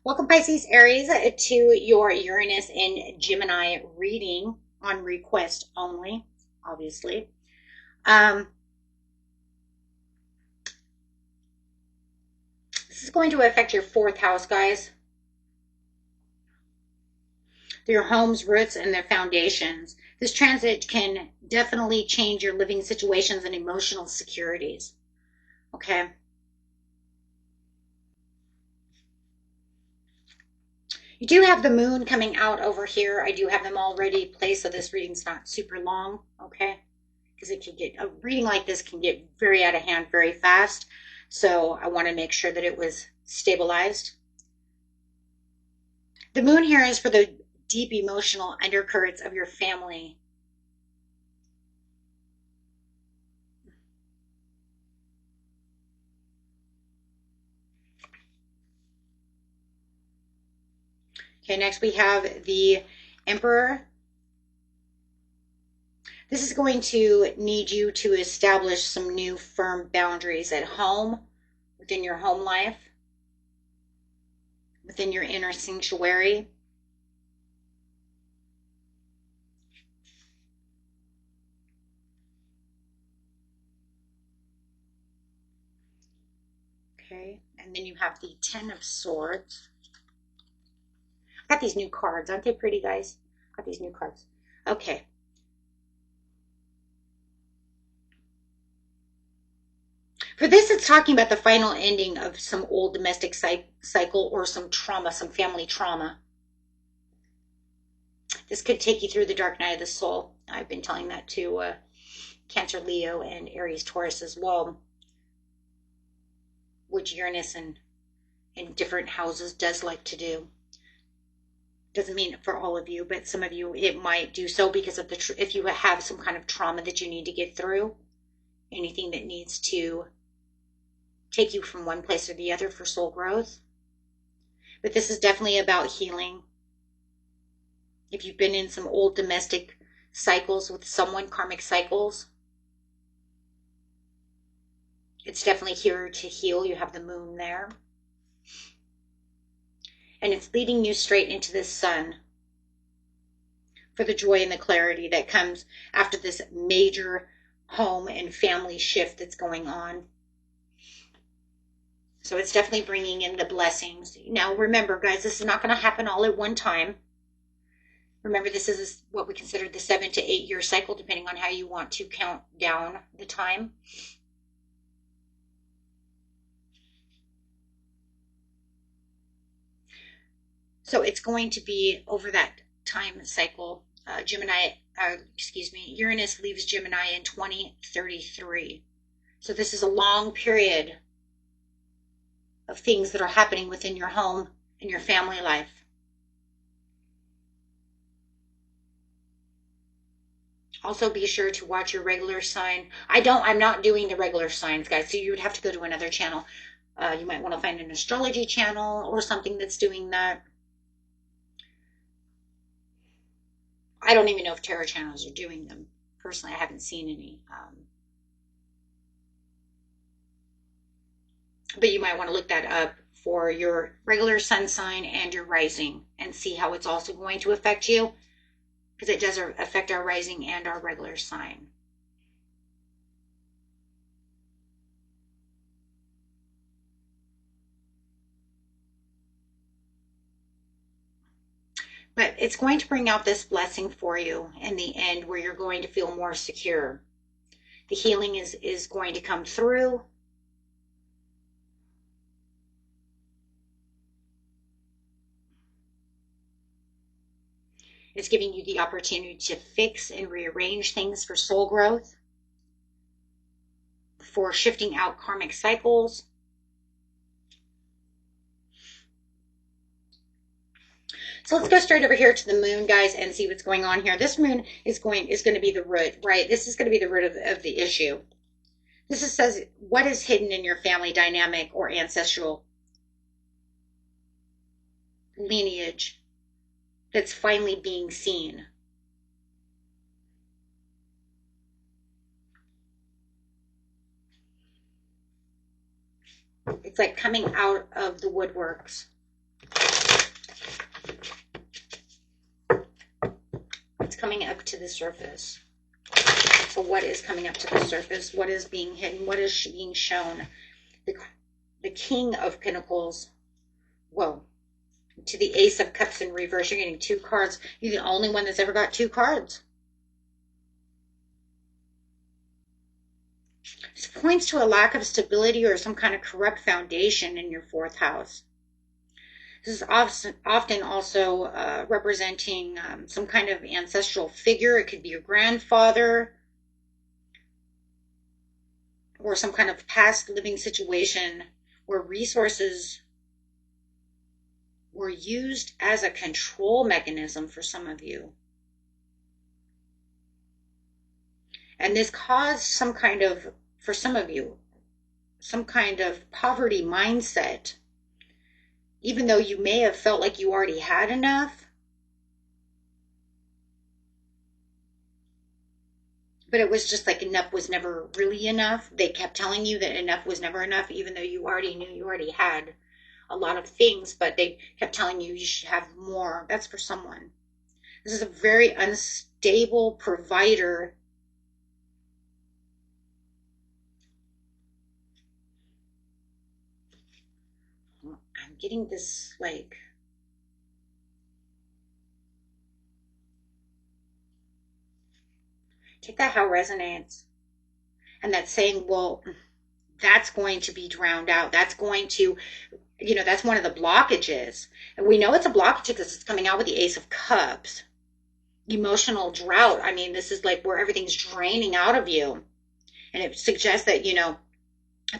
Welcome, Pisces, Aries, to your Uranus and Gemini reading on request only, obviously. Um, this is going to affect your fourth house, guys. Your home's roots and their foundations. This transit can definitely change your living situations and emotional securities. Okay. You do have the moon coming out over here. I do have them already placed, so this reading's not super long, okay? Because it can get, a reading like this can get very out of hand very fast. So I want to make sure that it was stabilized. The moon here is for the deep emotional undercurrents of your family. Okay, next we have the Emperor. This is going to need you to establish some new firm boundaries at home, within your home life, within your inner sanctuary. Okay, and then you have the Ten of Swords. I got these new cards. Aren't they pretty, guys? Got these new cards. Okay. For this, it's talking about the final ending of some old domestic cycle or some trauma, some family trauma. This could take you through the dark night of the soul. I've been telling that to Cancer, Leo, and Aries, Taurus as well, which Uranus in different houses does like to do. Doesn't mean for all of you, but some of you it might do so because of the if you have some kind of trauma that you need to get through, anything that needs to take you from one place or the other for soul growth. But this is definitely about healing. If you've been in some old domestic cycles with someone, karmic cycles, it's definitely here to heal. You have the moon there. And it's leading you straight into the sun for the joy and the clarity that comes after this major home and family shift that's going on. So it's definitely bringing in the blessings. Now, remember, guys, this is not going to happen all at one time. Remember, this is what we consider the 7 to 8 year cycle, depending on how you want to count down the time. So it's going to be over that time cycle. Uranus leaves Gemini in 2033. So this is a long period of things that are happening within your home and your family life. Also be sure to watch your regular sign. I'm not doing the regular signs, guys, so you would have to go to another channel. You might want to find an astrology channel or something that's doing that. I don't even know if tarot channels are doing them. Personally, I haven't seen any. But you might want to look that up for your regular sun sign and your rising and see how it's also going to affect you, because it does affect our rising and our regular sign. But it's going to bring out this blessing for you in the end where you're going to feel more secure. The healing is going to come through. It's giving you the opportunity to fix and rearrange things for soul growth, for shifting out karmic cycles. So let's go straight over here to the moon, guys, and see what's going on here. This moon is going to be the root, right? This is going to be the root of the issue. Says what is hidden in your family dynamic or ancestral lineage that's finally being seen. It's like coming out of the woodworks. coming up to the surface? So what is coming up to the surface? What is being hidden? What is being shown? The King of Pentacles. Whoa. To the Ace of Cups in reverse. You're getting 2 cards. You're the only one that's ever got 2 cards. This points to a lack of stability or some kind of corrupt foundation in your 4th house. This is often also representing some kind of ancestral figure. It could be your grandfather or some kind of past living situation where resources were used as a control mechanism for some of you. And this caused some kind of, for some of you, some kind of poverty mindset. Even though you may have felt like you already had enough, but it was just like enough was never really enough. They kept telling you that enough was never enough, even though you already knew you already had a lot of things, but they kept telling you you should have more. That's for someone. This is a very unstable provider. I'm getting this like, take that how it resonates. And that's saying, well, that's going to be drowned out. That's going to, that's one of the blockages. And we know it's a blockage because it's coming out with the Ace of Cups. Emotional drought. I mean, this is like where everything's draining out of you. And it suggests that,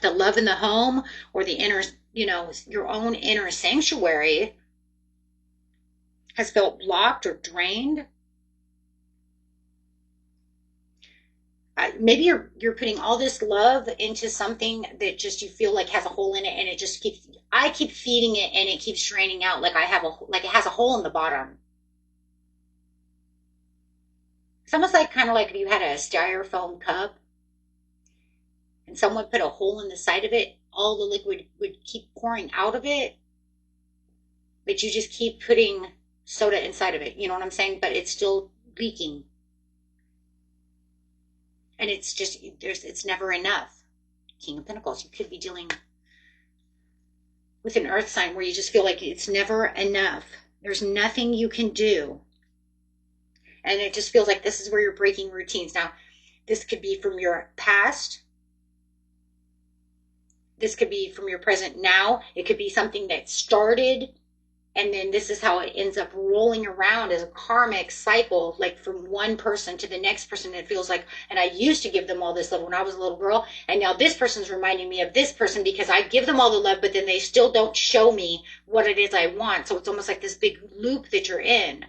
the love in the home or the inner, your own inner sanctuary has felt blocked or drained. Maybe you're putting all this love into something that just you feel like has a hole in it, and it just keeps. I keep feeding it, and it keeps draining out. Like it has a hole in the bottom. It's almost like kind of like if you had a styrofoam cup, and someone put a hole in the side of it. All the liquid would keep pouring out of it, but you just keep putting soda inside of it. You know what I'm saying? But it's still leaking. And it's just, it's never enough. King of Pentacles, you could be dealing with an earth sign where you just feel like it's never enough. There's nothing you can do. And it just feels like this is where you're breaking routines. Now, this could be from your past. This could be from your present now. It could be something that started, and then this is how it ends up rolling around as a karmic cycle, like from one person to the next person. It feels like, and I used to give them all this love when I was a little girl, and now this person's reminding me of this person because I give them all the love, but then they still don't show me what it is I want. So it's almost like this big loop that you're in.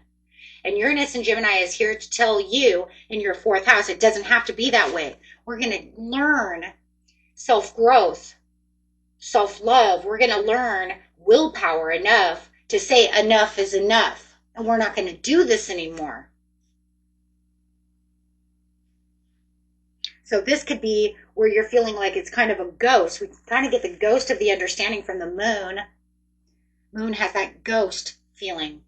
And Uranus and Gemini is here to tell you in your 4th house, it doesn't have to be that way. We're going to learn self-growth, self-love. We're going to learn willpower enough to say enough is enough, and we're not going to do this anymore. So this could be where you're feeling like it's kind of a ghost. We kind of get the ghost of the understanding from the moon. Moon has that ghost feeling.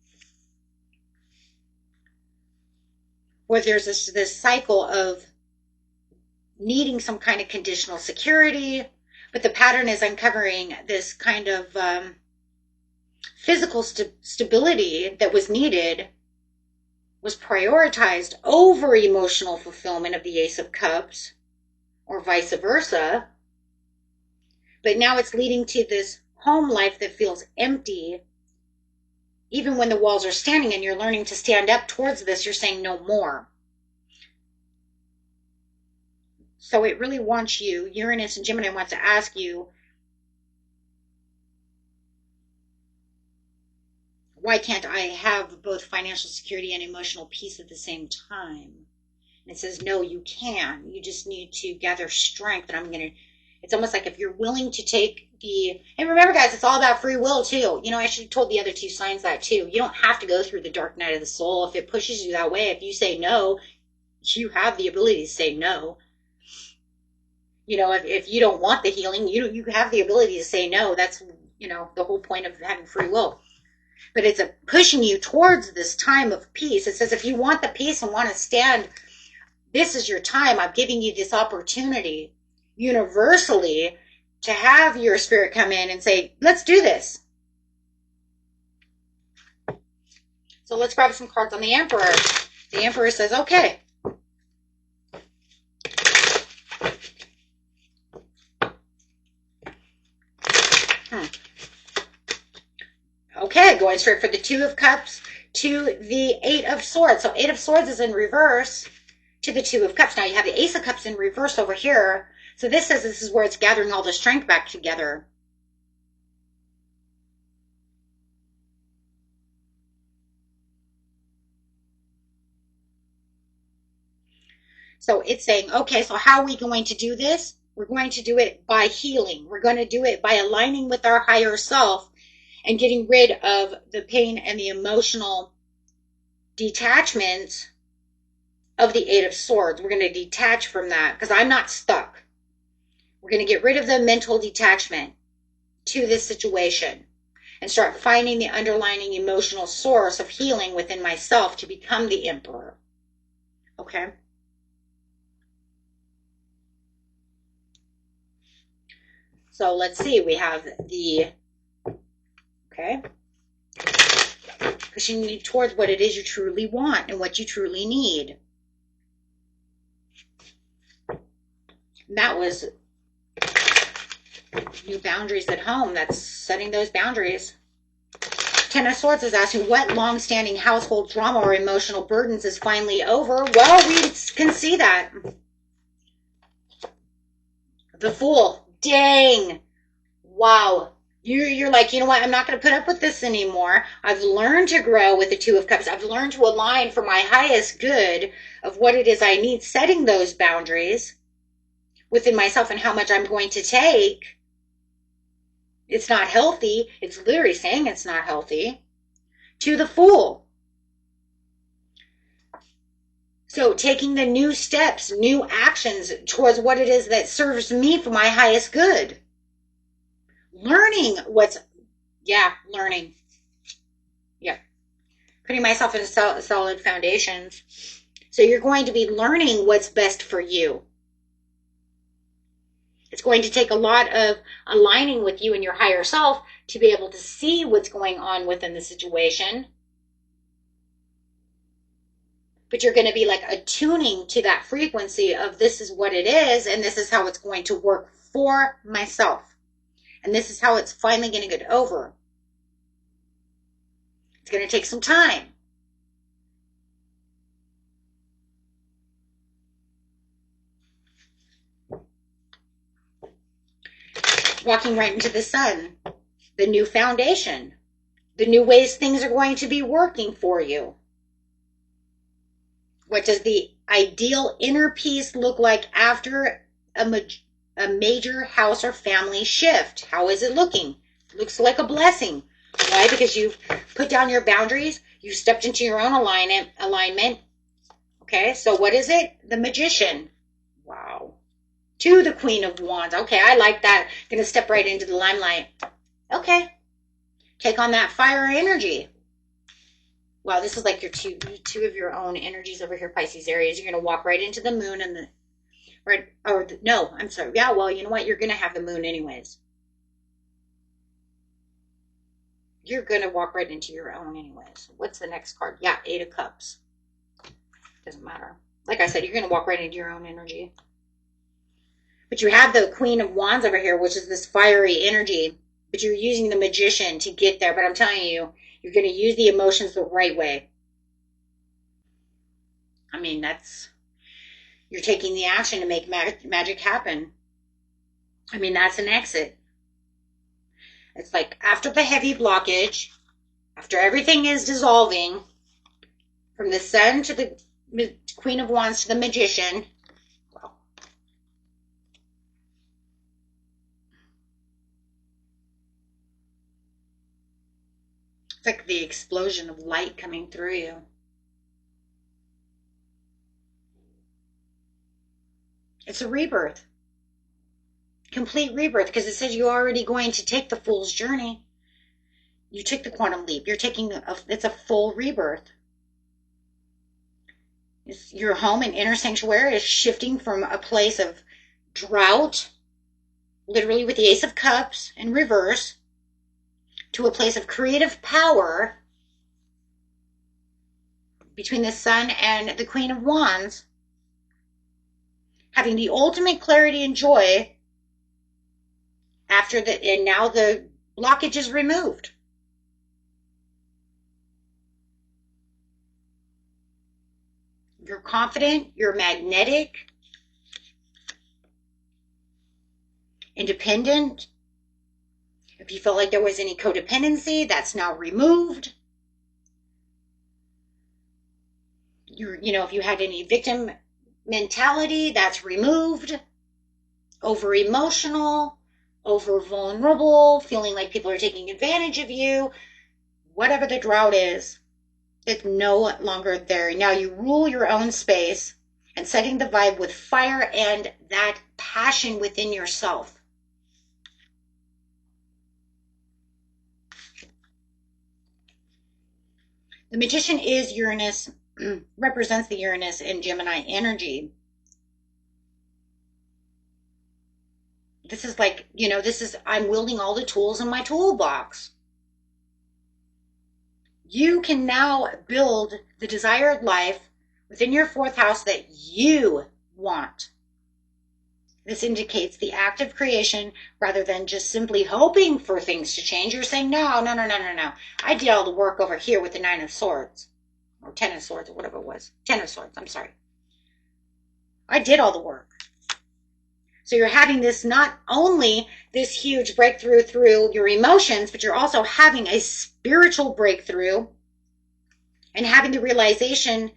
Where there's this cycle of needing some kind of conditional security, but the pattern is uncovering this kind of physical stability that was needed was prioritized over emotional fulfillment of the Ace of Cups, or vice versa. But now it's leading to this home life that feels empty. Even when the walls are standing and you're learning to stand up towards this, you're saying no more. So it really wants you, Uranus and Gemini wants to ask you, why can't I have both financial security and emotional peace at the same time? And it says, no, you can. You just need to gather strength. And it's almost like if you're willing to take and remember guys, it's all about free will too. I should have told the other 2 signs that too. You don't have to go through the dark night of the soul if it pushes you that way. If you say no, you have the ability to say no. If you don't want the healing, you have the ability to say no. That's, the whole point of having free will. but it's pushing you towards this time of peace. It says if you want the peace and want to stand, this is your time. I'm giving you this opportunity universally to have your spirit come in and say, let's do this. So let's grab some cards on the Emperor. The Emperor says, okay. Okay, going straight for the Two of Cups to the Eight of Swords. So Eight of Swords is in reverse to the Two of Cups. Now you have the Ace of Cups in reverse over here. So this says this is where it's gathering all the strength back together. So it's saying, okay, so how are we going to do this? We're going to do it by healing. We're going to do it by aligning with our higher self and getting rid of the pain and the emotional detachments of the Eight of Swords. We're going to detach from that because I'm not stuck. We're going to get rid of the mental detachment to this situation and start finding the underlying emotional source of healing within myself to become the Emperor. Okay? So let's see. We have the, okay, pushing you towards what it is you truly want and what you truly need. And that was new boundaries at home. That's setting those boundaries. Ten of Swords is asking what long-standing household drama or emotional burdens is finally over. Well, we can see that. The Fool. Dang. Wow. You're like, you know what? I'm not going to put up with this anymore. I've learned to grow with the Two of Cups. I've learned to align for my highest good of what it is I need, setting those boundaries within myself and how much I'm going to take. It's not healthy. It's literally saying it's not healthy. To the Fool. So taking the new steps, new actions towards what it is that serves me for my highest good. Learning what's, learning. Yeah. Putting myself in solid foundations. So you're going to be learning what's best for you. It's going to take a lot of aligning with you and your higher self to be able to see what's going on within the situation. But you're going to be like attuning to that frequency of this is what it is and this is how it's going to work for myself. And this is how it's finally going to get over. It's going to take some time. Walking right into the sun, the new foundation, the new ways things are going to be working for you. What does the ideal inner peace look like after a major house or family shift? How is it looking? It looks like a blessing. Why? Because you've put down your boundaries. You've stepped into your own alignment. Okay, so what is it? The Magician. Wow. To the Queen of Wands. Okay, I like that. Going to step right into the limelight. Okay. Take on that fire energy. Wow, this is like your two of your own energies over here, Pisces, Aries. You're going to walk right into the moon and the, right, or the, no, I'm sorry. Yeah, well, you know what? You're going to have the moon anyways. You're going to walk right into your own anyways. What's the next card? Yeah, Eight of Cups. Doesn't matter. Like I said, you're going to walk right into your own energy. But you have the Queen of Wands over here, which is this fiery energy. But you're using the Magician to get there. But I'm telling you, you're going to use the emotions the right way. I mean, you're taking the action to make magic happen. I mean, that's an exit. It's like after the heavy blockage, after everything is dissolving, from the Sun to the Queen of Wands to the Magician. Wow. It's like the explosion of light coming through you. It's a rebirth. Complete rebirth, because it says you're already going to take the Fool's journey. You took the quantum leap. It's a full rebirth. Your home and inner sanctuary is shifting from a place of drought, literally with the Ace of Cups in reverse, to a place of creative power between the Sun and the Queen of Wands, having the ultimate clarity and joy and now the blockage is removed. You're confident, you're magnetic, independent. If you felt like there was any codependency, that's now removed. If you had any victim mentality, that's removed. Over emotional, over vulnerable, feeling like people are taking advantage of you, whatever the drought is, it's no longer there. Now you rule your own space and setting the vibe with fire and that passion within yourself. The Magician is Uranus, represents the Uranus and Gemini energy. This is like, I'm wielding all the tools in my toolbox. You can now build the desired life within your fourth house that you want. This indicates the act of creation rather than just simply hoping for things to change. You're saying, no. I did all the work over here with the Nine of Swords, or Ten of Swords, or whatever it was. Ten of Swords, I'm sorry. I did all the work. So you're having this, not only this huge breakthrough through your emotions, but you're also having a spiritual breakthrough and having the realization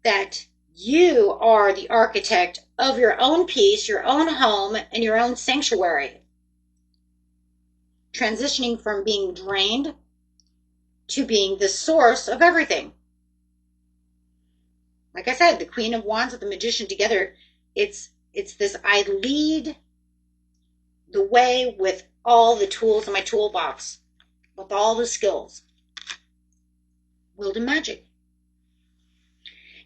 that you are the architect of your own peace, your own home, and your own sanctuary. Transitioning from being drained to being the source of everything. Like I said, the Queen of Wands with the Magician together, it's this, I lead the way with all the tools in my toolbox, with all the skills. Wielding magic.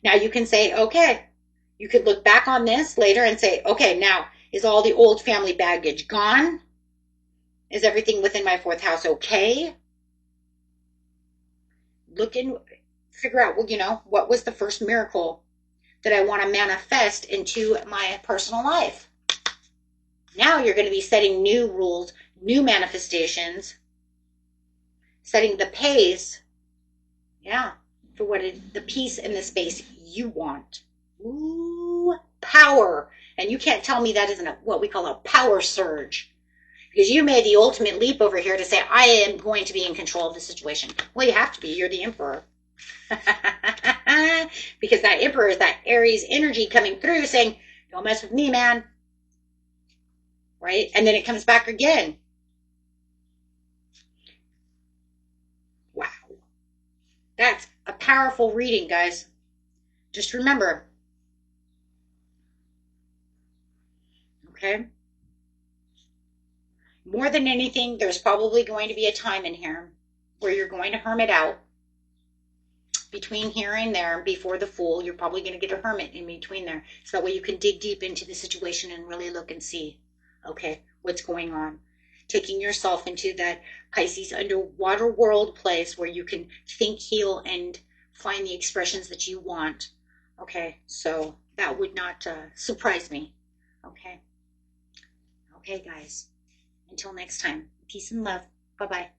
Now you can say, okay, you could look back on this later and say, okay, now is all the old family baggage gone? Is everything within my fourth house okay? Look and figure out, what was the first miracle that I want to manifest into my personal life? Now you're going to be setting new rules, new manifestations, setting the pace, for the peace and the space you want. Ooh, power. And you can't tell me that isn't what we call a power surge. Because you made the ultimate leap over here to say, I am going to be in control of the situation. Well, you have to be. You're the emperor. Because that emperor is that Aries energy coming through saying, don't mess with me, man. Right? And then it comes back again. Wow. That's a powerful reading, guys. Just remember. Okay? More than anything, there's probably going to be a time in here where you're going to hermit out. Between here and there, before the Fool, you're probably going to get a hermit in between there. So that way you can dig deep into the situation and really look and see, okay, what's going on. Taking yourself into that Pisces underwater world place where you can think, heal, and find the expressions that you want. Okay, so that would not surprise me. Okay. Okay, guys. Until next time, peace and love. Bye-bye.